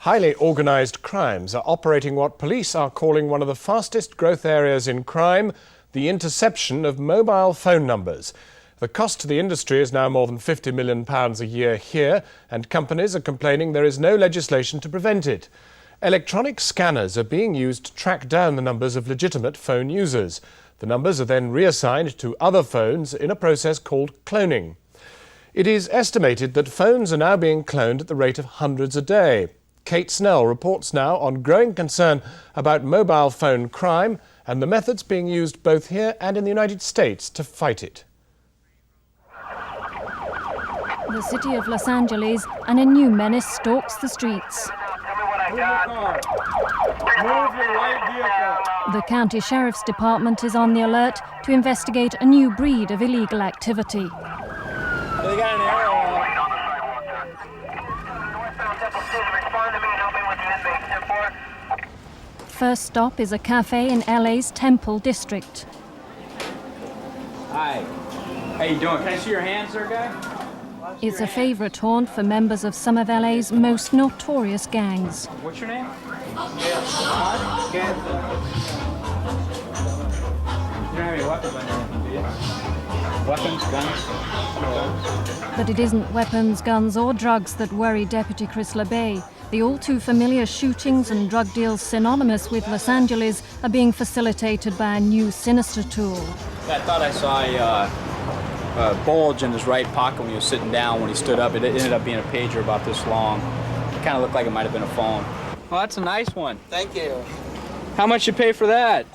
Highly organised crimes are operating what police are calling one of the fastest growth areas in crime, the interception of mobile phone numbers. The cost to the industry is now more than £50 million a year here, and companies are complaining there is no legislation to prevent it. Electronic scanners are being used to track down the numbers of legitimate phone users. The numbers are then reassigned to other phones in a process called cloning. It is estimated that phones are now being cloned at the rate of hundreds a day. Kate Snell reports now on growing concern about mobile phone crime and the methods being used both here and in the United States to fight it. The city of Los Angeles, and a new menace stalks the streets. The county sheriff's department is on the alert to investigate a new breed of illegal activity. They got an arrow. First stop is a cafe in LA's Temple district. Hi. How you doing? Can I see your hands there, guy? It's a favourite haunt for members of some of LA's most notorious gangs. What's your name? You don't have any weapons on you, do you? Weapons, guns? But it isn't weapons, guns or drugs that worry Deputy Chris LeBay. The all-too-familiar shootings and drug deals synonymous with Los Angeles are being facilitated by a new sinister tool. I thought I saw a bulge in his right pocket when he was sitting down. When he stood up, it ended up being a pager about this long. It kind of looked like it might have been a phone. Oh, that's a nice one. Thank you. How much you pay for that?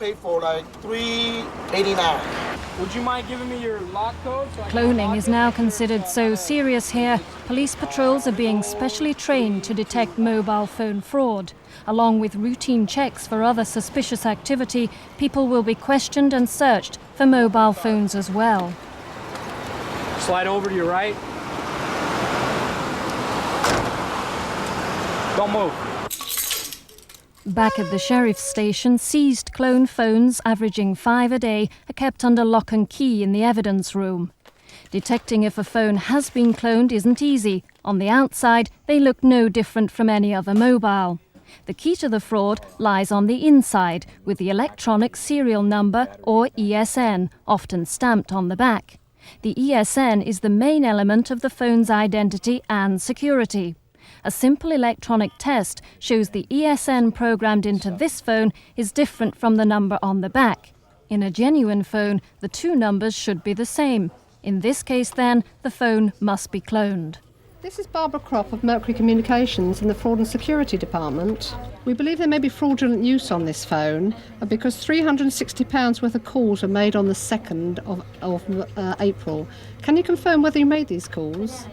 Paid for like $3.89. Would you mind giving me your lock code? Cloning is now considered so serious here, police patrols are being specially trained to detect mobile phone fraud. Along with routine checks for other suspicious activity, people will be questioned and searched for mobile phones as well. Slide over to your right. Don't move. Back at the sheriff's station, seized cloned phones, averaging 5 a day, are kept under lock and key in the evidence room. Detecting if a phone has been cloned isn't easy. On the outside, they look no different from any other mobile. The key to the fraud lies on the inside, with the electronic serial number, or ESN, often stamped on the back. The ESN is the main element of the phone's identity and security. A simple electronic test shows the ESN programmed into this phone is different from the number on the back. In a genuine phone, the two numbers should be the same. In this case, then, the phone must be cloned. This is Barbara Cropp of Mercury Communications in the Fraud and Security Department. We believe there may be fraudulent use on this phone because £360 worth of calls were made on the 2nd of April. Can you confirm whether you made these calls?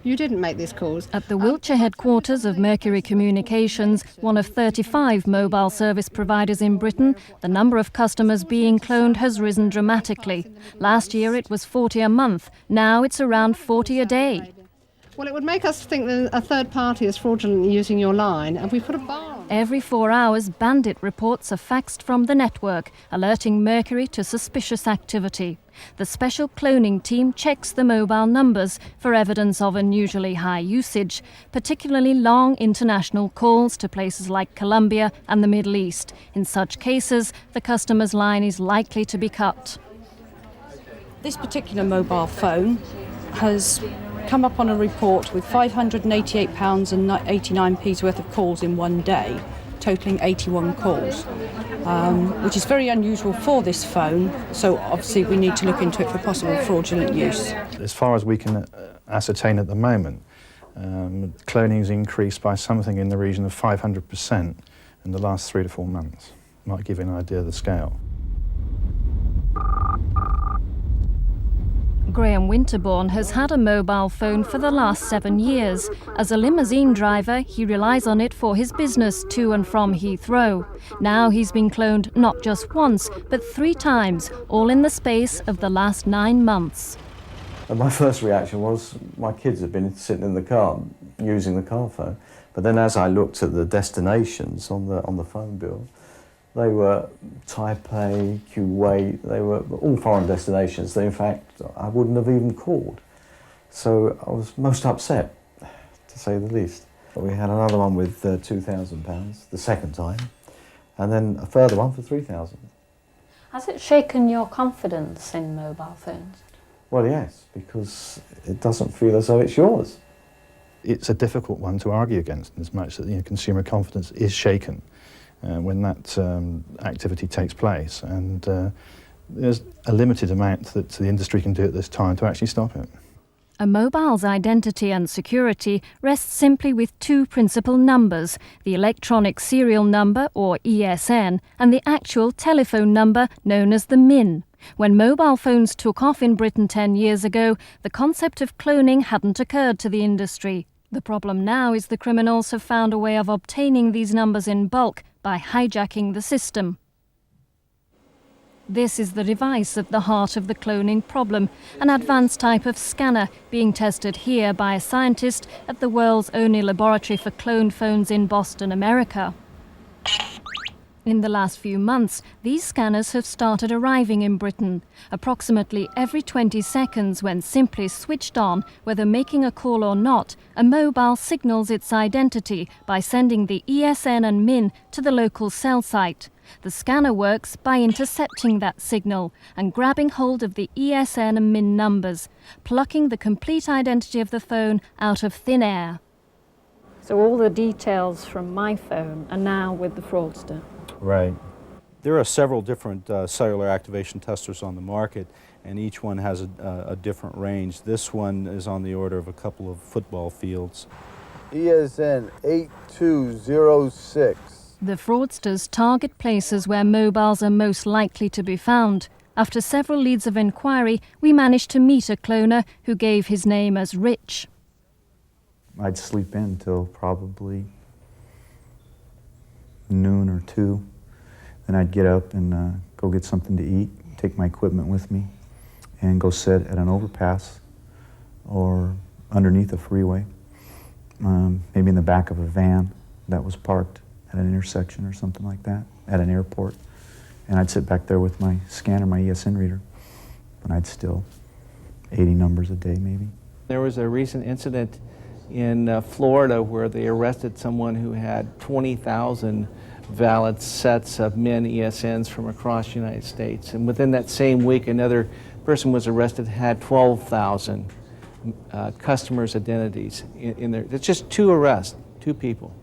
You didn't make these calls. At the Wiltshire headquarters of Mercury Communications, one of 35 mobile service providers in Britain, the number of customers being cloned has risen dramatically. Last year it was 40 a month. Now it's around 40 a day. Well, it would make us think that a third party is fraudulently using your line, and we put a bar on. Every 4 hours, bandit reports are faxed from the network, alerting Mercury to suspicious activity. The special cloning team checks the mobile numbers for evidence of unusually high usage, particularly long international calls to places like Colombia and the Middle East. In such cases, the customer's line is likely to be cut. This particular mobile phone has come up on a report with £588 and 89p's worth of calls in one day, totalling 81 calls, which is very unusual for this phone, so obviously we need to look into it for possible fraudulent use. As far as we can ascertain at the moment, cloning has increased by something in the region of 500% in the last 3 to 4 months. Might give you an idea of the scale. Graham Winterbourne has had a mobile phone for the last 7 years. As a limousine driver, he relies on it for his business to and from Heathrow. Now he's been cloned not just once, but 3 times, all in the space of the last 9 months. And my first reaction was my kids had been sitting in the car using the car phone. But then as I looked at the destinations on the phone bill, they were Taipei, Kuwait, they were all foreign destinations that in fact I wouldn't have even called. So I was most upset, to say the least. But we had another one with £2,000 the second time, and then a further one for £3,000. Has it shaken your confidence in mobile phones? Well, yes, because it doesn't feel as though it's yours. It's a difficult one to argue against, as much that consumer confidence is shaken when that activity takes place, and there's a limited amount that the industry can do at this time to actually stop it. A mobile's identity and security rests simply with two principal numbers, the electronic serial number, or ESN, and the actual telephone number known as the MIN. When mobile phones took off in Britain 10 years ago, the concept of cloning hadn't occurred to the industry. The problem now is the criminals have found a way of obtaining these numbers in bulk by hijacking the system. This is the device at the heart of the cloning problem, an advanced type of scanner being tested here by a scientist at the world's only laboratory for cloned phones in Boston, America. In the last few months, these scanners have started arriving in Britain. Approximately every 20 seconds, when simply switched on, whether making a call or not, a mobile signals its identity by sending the ESN and MIN to the local cell site. The scanner works by intercepting that signal and grabbing hold of the ESN and MIN numbers, plucking the complete identity of the phone out of thin air. So all the details from my phone are now with the fraudster. Right. There are several different cellular activation testers on the market, and each one has a different range. This one is on the order of a couple of football fields. ESN 8206. The fraudsters target places where mobiles are most likely to be found. After several leads of inquiry, we managed to meet a cloner who gave his name as Rich. I'd sleep in till probably noon or 2. Then I'd get up and go get something to eat, take my equipment with me, and go sit at an overpass or underneath a freeway, maybe in the back of a van that was parked at an intersection or something like that, at an airport. And I'd sit back there with my scanner, my ESN reader, and I'd steal 80 numbers a day maybe. There was a recent incident in Florida where they arrested someone who had 20,000 valid sets of MIN ESNs from across the United States. And within that same week, another person was arrested, had 12,000 customers' identities in there. It's just 2 arrests, 2 people.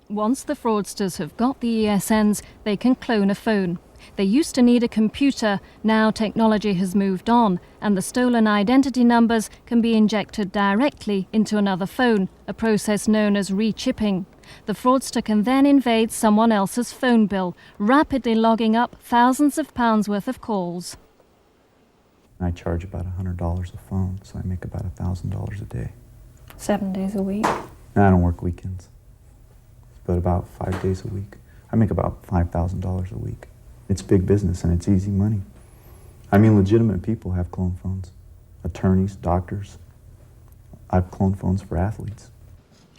Once the fraudsters have got the ESNs, they can clone a phone. They used to need a computer. Now technology has moved on, and the stolen identity numbers can be injected directly into another phone, a process known as rechipping. The fraudster can then invade someone else's phone bill, rapidly logging up thousands of pounds worth of calls. I charge about $100 a phone, so I make about $1,000 a day. 7 days a week? I don't work weekends, but about 5 days a week. I make about $5,000 a week. It's big business and it's easy money. I mean, legitimate people have clone phones. Attorneys, doctors. I've cloned phones for athletes.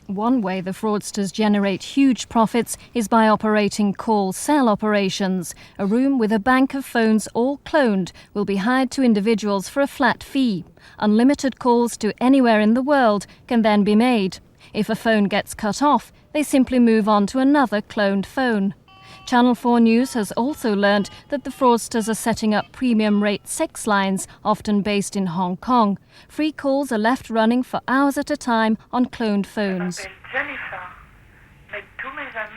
One way the fraudsters generate huge profits is by operating call-cell operations. A room with a bank of phones all cloned will be hired to individuals for a flat fee. Unlimited calls to anywhere in the world can then be made. If a phone gets cut off, they simply move on to another cloned phone. Channel 4 News has also learned that the fraudsters are setting up premium-rate sex lines, often based in Hong Kong. Free calls are left running for hours at a time on cloned phones.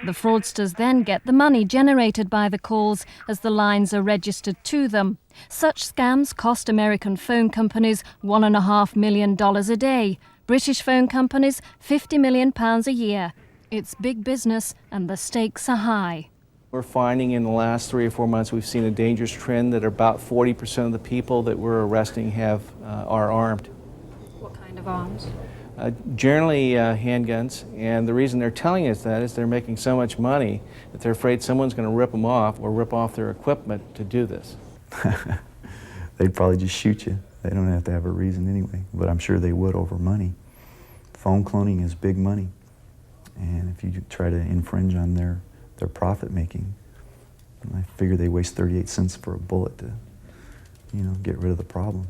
The fraudsters then get the money generated by the calls as the lines are registered to them. Such scams cost American phone companies $1.5 million a day. British phone companies £50 million a year. It's big business and the stakes are high. We're finding in the last 3 or 4 months we've seen a dangerous trend that about 40% of the people that we're arresting are armed. What kind of arms? Generally handguns, and the reason they're telling us that is they're making so much money that they're afraid someone's going to rip them off or rip off their equipment to do this. They'd probably just shoot you. They don't have to have a reason anyway, but I'm sure they would over money. Phone cloning is big money, and if you try to infringe on their profit making, I figure they waste 38 cents for a bullet to, get rid of the problem.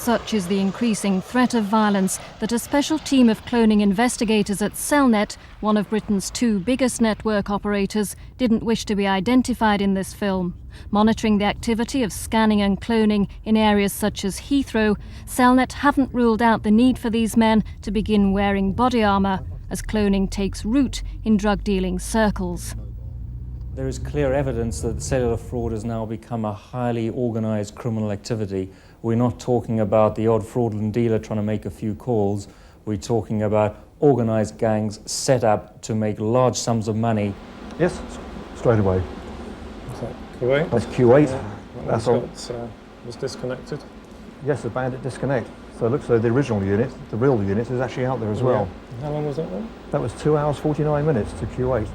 Such is the increasing threat of violence that a special team of cloning investigators at Cellnet, one of Britain's 2 biggest network operators, didn't wish to be identified in this film. Monitoring the activity of scanning and cloning in areas such as Heathrow, Cellnet haven't ruled out the need for these men to begin wearing body armour, as cloning takes root in drug-dealing circles. There is clear evidence that cellular fraud has now become a highly organised criminal activity. We're not talking about the odd fraudulent dealer trying to make a few calls. We're talking about organised gangs set up to make large sums of money. Yes, straight away. Is that Q8? That's Q8. Yeah. That's all. Was disconnected? Yes, the bandit disconnect. So it looks like the original unit, the real unit, is actually out there as well. How long was that then? That was 2 hours 49 minutes to Q8.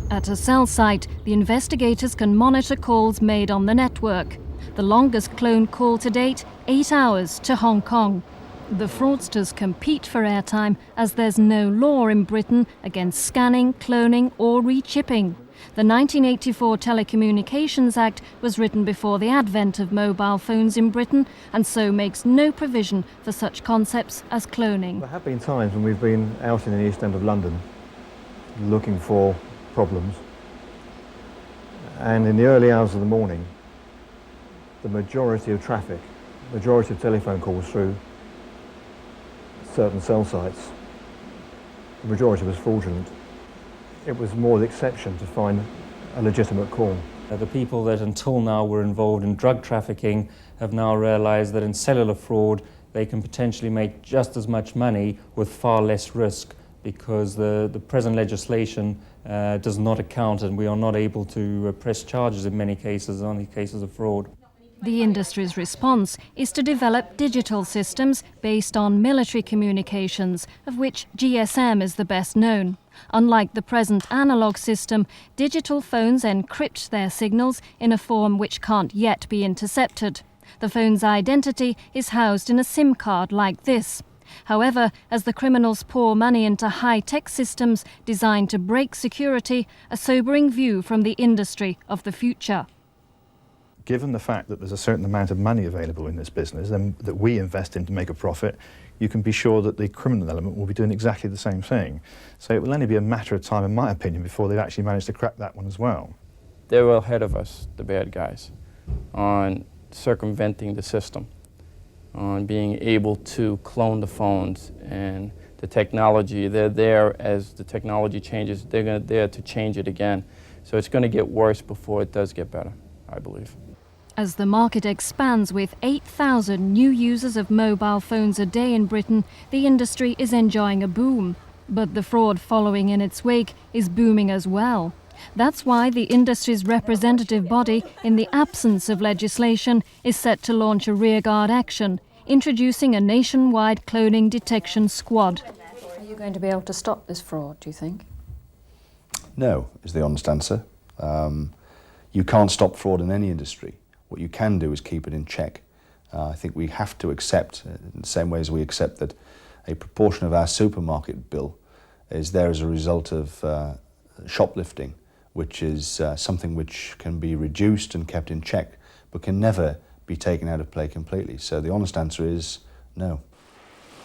At a cell site, the investigators can monitor calls made on the network. The longest clone call to date, 8 hours to Hong Kong. The fraudsters compete for airtime as there's no law in Britain against scanning, cloning or rechipping. The 1984 Telecommunications Act was written before the advent of mobile phones in Britain and so makes no provision for such concepts as cloning. There have been times when we've been out in the East End of London looking for problems, and in the early hours of the morning the majority of traffic, majority of telephone calls through certain cell sites, the majority was fraudulent. It was more the exception to find a legitimate call. The people that until now were involved in drug trafficking have now realised that in cellular fraud they can potentially make just as much money with far less risk, because the present legislation does not account, and we are not able to press charges in many cases on the cases of fraud. The industry's response is to develop digital systems based on military communications, of which GSM is the best known. Unlike the present analogue system, digital phones encrypt their signals in a form which can't yet be intercepted. The phone's identity is housed in a SIM card like this. However, as the criminals pour money into high-tech systems designed to break security, a sobering view from the industry of the future. Given the fact that there's a certain amount of money available in this business and that we invest in to make a profit, you can be sure that the criminal element will be doing exactly the same thing. So it will only be a matter of time, in my opinion, before they've actually managed to crack that one as well. They were ahead of us, the bad guys, on circumventing the system, on being able to clone the phones and the technology. They're there as the technology changes, they're there to change it again. So it's going to get worse before it does get better, I believe. As the market expands with 8,000 new users of mobile phones a day in Britain, the industry is enjoying a boom. But the fraud following in its wake is booming as well. That's why the industry's representative body, in the absence of legislation, is set to launch a rearguard action, introducing a nationwide cloning detection squad. Are you going to be able to stop this fraud, do you think? No, is the honest answer. You can't stop fraud in any industry. What you can do is keep it in check. I think we have to accept, in the same way as we accept that a proportion of our supermarket bill is there as a result of shoplifting, which is something which can be reduced and kept in check, but can never be taken out of play completely. So the honest answer is no.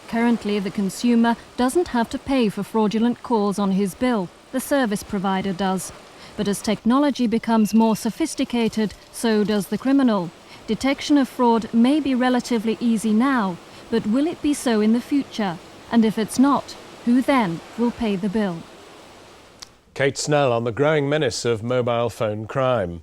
Currently, the consumer doesn't have to pay for fraudulent calls on his bill. The service provider does. But as technology becomes more sophisticated, so does the criminal. Detection of fraud may be relatively easy now, but will it be so in the future? And if it's not, who then will pay the bill? Kate Snell on the growing menace of mobile phone crime.